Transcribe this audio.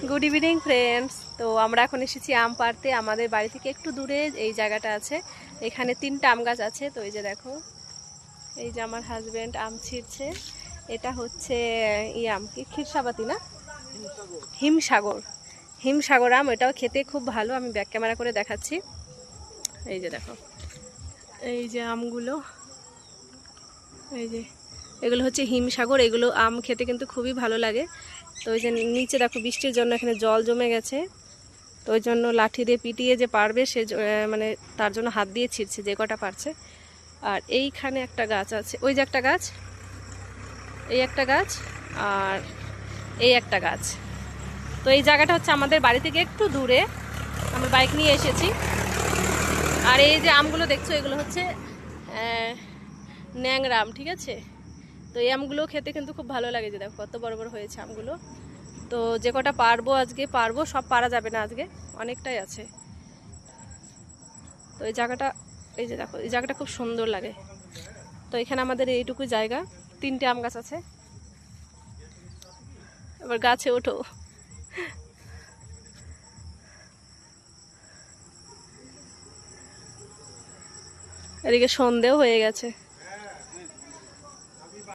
Good evening friends. তো আমরা এখন এসেছি আম পাড়তে। আমাদের বাড়ি থেকে একটু দূরে এই জায়গাটা আছে, এখানে 3টা আম গাছ আছে। তো এই যে দেখো, এই যে আমার হাজবেন্ড আম ছিঁড়ছে। এটা হচ্ছে আম কি ক্ষীরসাবাতি না, হিমসাগর। হিমসাগর আম, এটাও খেতে খুব ভালো। আমি ব্যাক ক্যামেরা করে দেখাচ্ছি। এই যে দেখো, এই যে আমগুলো, এই যে এগুলো হচ্ছে হিমসাগর। এগুলো আম খেতে কিন্তু খুবই ভালো লাগে। তো ওই যে নিচে দেখো, বৃষ্টির জন্য এখানে জল জমে গেছে। তো ওই জন্য লাঠি দিয়ে পিটিয়ে যে পারবে সে মানে তার জন্য হাত দিয়ে ছিঁড়ছে যে কটা পারছে। আর এইখানে একটা গাছ আছে, ওই যে একটা গাছ, এই একটা গাছ, আর এই একটা গাছ। তো এই জায়গাটা হচ্ছে আমাদের বাড়ি থেকে একটু দূরে, আমরা বাইক নিয়ে এসেছি। আর এই যে আমগুলো দেখছো, এগুলো হচ্ছে ন্যাংরা আম, ঠিক আছে। তো এই আমগুলো খেতে কিন্তু খুব ভালো লাগে। যে দেখো কত বড় বড় হয়েছে আমগুলো। তো যে কটা পারবো আজকে পারবো, সব পারা যাবে না আজকে, অনেকটাই আছে। তো এই জায়গাটা, এই যে দেখো, এই জায়গাটা খুব সুন্দর লাগে। তো এখানে আমাদের এইটুকু জায়গা, 3টে আম গাছ আছে। এবার গাছে ওঠো। এদিকে সন্ধেও হয়ে গেছে।